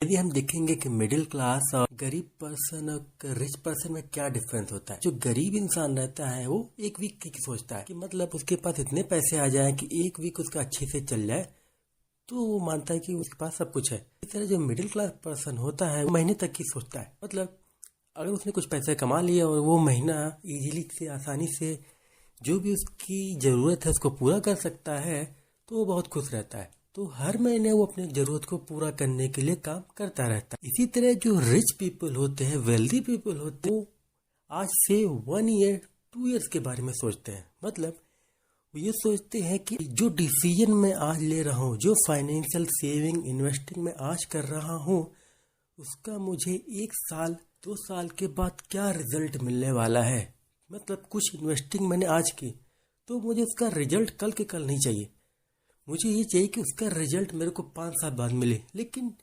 यदि हम देखेंगे कि मिडिल क्लास और गरीब पर्सन और रिच पर्सन में क्या डिफरेंस होता है। जो गरीब इंसान रहता है वो एक वीक की सोचता है कि मतलब उसके पास इतने पैसे आ जाएं कि एक वीक उसका अच्छे से चल जाए, तो वो मानता है कि उसके पास सब कुछ है। इस तरह जो मिडिल क्लास पर्सन होता है वो महीने तक की सोचता है। मतलब अगर उसने कुछ पैसे कमा लिया और वो महीना इजीली से आसानी से जो भी उसकी ज़रूरत है उसको पूरा कर सकता है, तो वो बहुत खुश रहता है। तो हर महीने वो अपनी ज़रूरत को पूरा करने के लिए काम करता रहता है। इसी तरह जो रिच पीपल होते हैं, वेल्दी पीपल होते हैं, वो आज से 1 ईयर 2 ईयर्स के बारे में सोचते हैं। मतलब वो ये सोचते हैं कि जो डिसीजन मैं आज ले रहा हूँ, जो फाइनेंशियल सेविंग इन्वेस्टिंग मैं आज कर रहा हूँ, उसका मुझे 1 साल 2 साल के बाद क्या रिजल्ट मिलने वाला है। मतलब कुछ इन्वेस्टिंग मैंने आज की, तो मुझे उसका रिजल्ट कल के कल नहीं चाहिए। मुझे ये चाहिए कि उसका रिजल्ट मेरे को 5 साल बाद मिले। लेकिन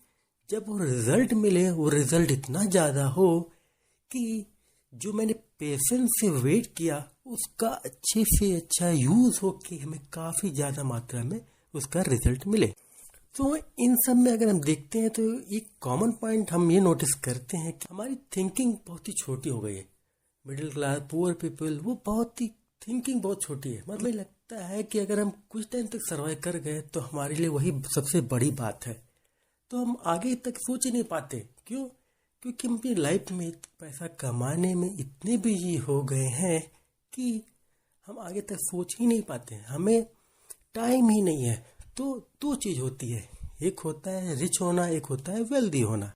जब वो रिजल्ट मिले, वो रिजल्ट इतना ज़्यादा हो कि जो मैंने पेशेंस से वेट किया उसका अच्छे से अच्छा यूज़ हो कि हमें काफ़ी ज़्यादा मात्रा में उसका रिजल्ट मिले। तो इन सब में अगर हम देखते हैं तो एक कॉमन पॉइंट हम ये नोटिस करते हैं कि हमारी थिंकिंग बहुत ही छोटी हो गई है। मिडिल क्लास पुअर पीपल वो बहुत ही थिंकिंग बहुत छोटी है। मतलब लगता है कि अगर हम कुछ टाइम तक सर्वाइव कर गए तो हमारे लिए वही सबसे बड़ी बात है। तो हम आगे तक सोच ही नहीं पाते। क्यों? क्योंकि हम अपनी लाइफ में पैसा कमाने में इतने बिजी हो गए हैं कि हम आगे तक सोच ही नहीं पाते। हमें टाइम ही नहीं है। तो दो चीज़ होती है, एक होता है रिच होना, एक होता है वेल्दी होना।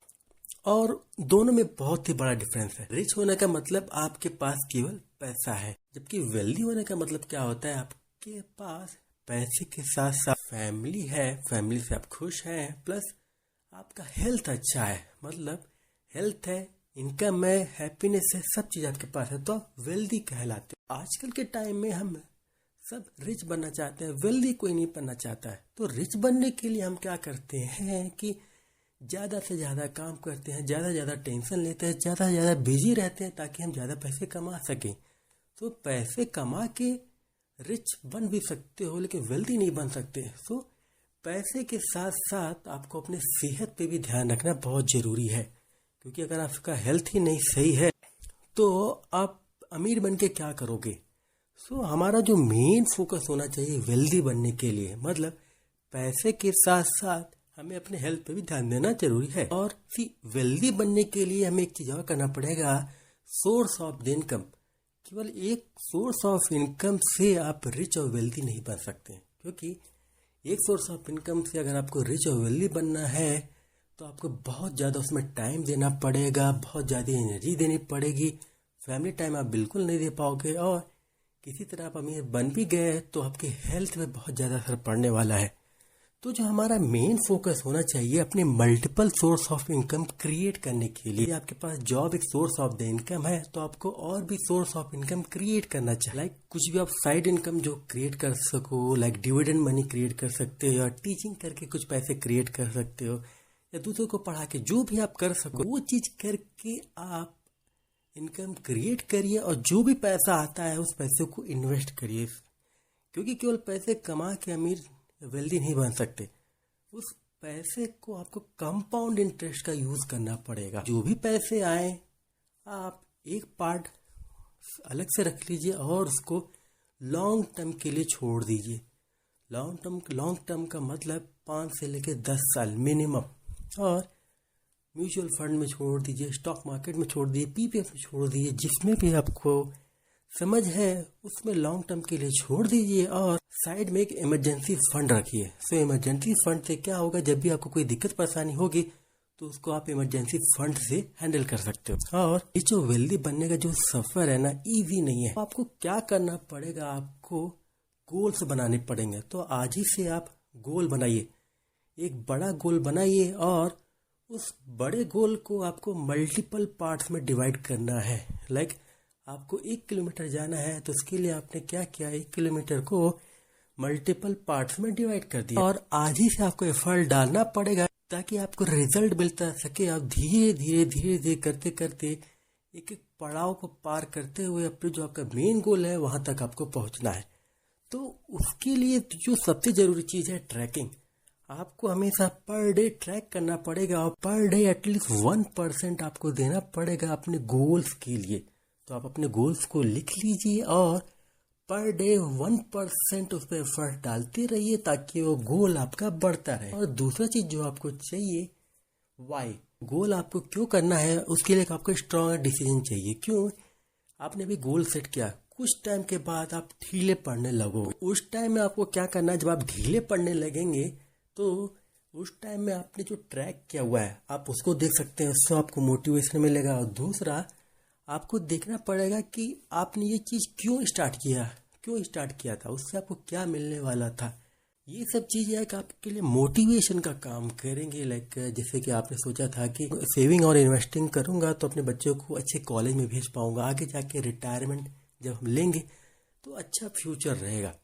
और दोनों में बहुत ही बड़ा डिफरेंस है। रिच होने का मतलब आपके पास केवल पैसा है, जबकि वेल्दी होने का मतलब क्या होता है, आपके पास पैसे के साथ साथ फैमिली है, फैमिली से आप खुश हैं, प्लस आपका हेल्थ अच्छा है। मतलब हेल्थ है, इनकम है, हैप्पीनेस है, सब चीज़ आपके पास है, तो आप वेल्दी कहलाते हो। आजकल के टाइम में हम सब रिच बनना चाहते हैं, वेल्दी कोई नहीं बनना चाहता है। तो रिच बनने के लिए हम क्या करते हैं कि ज़्यादा से ज़्यादा काम करते हैं, ज़्यादा से ज़्यादा टेंशन लेते हैं, ज़्यादा से ज़्यादा बिजी रहते हैं ताकि हम ज़्यादा पैसे कमा सकें। तो पैसे कमा के रिच बन भी सकते हो लेकिन वेल्दी नहीं बन सकते। सो पैसे के साथ साथ आपको अपने सेहत पे भी ध्यान रखना बहुत ज़रूरी है, क्योंकि अगर आपका हेल्थ ही नहीं सही है तो आप अमीर बन के क्या करोगे। सो हमारा जो मेन फोकस होना चाहिए वेल्दी बनने के लिए, मतलब पैसे के साथ साथ हमें अपने हेल्थ पे भी ध्यान देना जरूरी है। और वेल्दी बनने के लिए हमें एक चीज़ और करना पड़ेगा, सोर्स ऑफ द इनकम। केवल एक सोर्स ऑफ इनकम से आप रिच और वेल्दी नहीं बन सकते, क्योंकि एक सोर्स ऑफ इनकम से अगर आपको रिच और वेल्दी बनना है तो आपको बहुत ज़्यादा उसमें टाइम देना पड़ेगा, बहुत ज़्यादा एनर्जी देनी पड़ेगी। फैमिली टाइम आप बिल्कुल नहीं दे पाओगे, और किसी तरह आप अमीर बन भी गए तो आपके हेल्थ में बहुत ज़्यादा असर पड़ने वाला है। तो जो हमारा मेन फोकस होना चाहिए अपने multiple source of income create करने के लिए। आपके पास जॉब एक सोर्स ऑफ द इनकम है, तो आपको और भी सोर्स ऑफ इनकम क्रिएट करना चाहिए। लाइक कुछ भी आप साइड इनकम जो क्रिएट कर सको, लाइक डिविडेंड मनी क्रिएट कर सकते हो, या टीचिंग करके कुछ पैसे क्रिएट कर सकते हो, या दूसरों को पढ़ा के जो भी आप कर सको वो चीज़ करके आप इनकम क्रिएट करिए। और जो भी पैसा आता है उस पैसे को इन्वेस्ट करिए, क्योंकि केवल पैसे कमा के अमीर वेल्दी नहीं बन सकते। उस पैसे को आपको कंपाउंड इंटरेस्ट का यूज करना पड़ेगा। जो भी पैसे आए आप एक पार्ट अलग से रख लीजिए और उसको लॉन्ग टर्म के लिए छोड़ दीजिए। लॉन्ग टर्म का मतलब 5 से लेकर 10 साल मिनिमम। और म्यूचुअल फंड में छोड़ दीजिए, स्टॉक मार्केट में छोड़ दीजिए, पीपीएफ में छोड़ दीजिए, जिसमें भी आपको समझ है उसमें लॉन्ग टर्म के लिए छोड़ दीजिए। और साइड में एक इमरजेंसी फंड रखिए। सो इमरजेंसी फंड से क्या होगा, जब भी आपको कोई दिक्कत परेशानी होगी तो उसको आप इमरजेंसी फंड से हैंडल कर सकते हो। और ये जो वेल्दी बनने का जो सफर है ना, इजी नहीं है। आपको क्या करना पड़ेगा, आपको गोल्स बनाने पड़ेंगे। तो आज ही से आप गोल बनाइए, एक बड़ा गोल बनाइए, और उस बड़े गोल को आपको मल्टीपल पार्ट्स में डिवाइड करना है। लाइक आपको 1 किलोमीटर जाना है तो उसके लिए आपने क्या किया, 1 किलोमीटर को मल्टीपल पार्ट्स में डिवाइड कर दिया। और आज ही से आपको एफर्ट डालना पड़ेगा ताकि आपको रिजल्ट मिलता सके। आप धीरे धीरे धीरे धीरे करते करते एक एक पड़ाव को पार करते हुए अपने जो आपका मेन गोल है वहां तक आपको पहुंचना है। तो उसके लिए जो सबसे जरूरी चीज़ है ट्रैकिंग। आपको हमेशा पर डे ट्रैक करना पड़ेगा और पर डे एटलीस्ट 1% आपको देना पड़ेगा अपने गोल्स के लिए। तो आप अपने गोल्स को लिख लीजिए और पर डे 1% उस पर एफर्ट डालते रहिए ताकि वो गोल आपका बढ़ता रहे। और दूसरा चीज जो आपको चाहिए, वाई, गोल आपको क्यों करना है, उसके लिए आपको स्ट्रॉन्ग डिसीजन चाहिए। क्यों? आपने अभी गोल सेट किया, कुछ टाइम के बाद आप ढीले पड़ने लगोगे। उस टाइम में आपको क्या करना है, जब आप ढीले पड़ने लगेंगे तो उस टाइम में आपने जो ट्रैक किया हुआ है आप उसको देख सकते हैं, उससे आपको मोटिवेशन मिलेगा। और दूसरा, आपको देखना पड़ेगा कि आपने ये चीज़ क्यों स्टार्ट किया था, उससे आपको क्या मिलने वाला था। ये सब चीज़ें एक आपके लिए मोटिवेशन का काम करेंगे। लाइक जैसे कि आपने सोचा था कि सेविंग और इन्वेस्टिंग करूंगा तो अपने बच्चों को अच्छे कॉलेज में भेज पाऊंगा, आगे जाके रिटायरमेंट जब हम लेंगे तो अच्छा फ्यूचर रहेगा।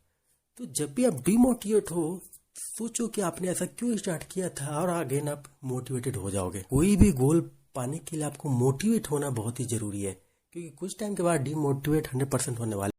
तो जब भी आप डिमोटिवेट हो, सोचो कि आपने ऐसा क्यों स्टार्ट किया था और आगे ना आप मोटिवेटेड हो जाओगे। कोई भी गोल पाने के लिए आपको मोटिवेट होना बहुत ही जरूरी है, क्योंकि कुछ टाइम के बाद डिमोटिवेट 100% होने वाला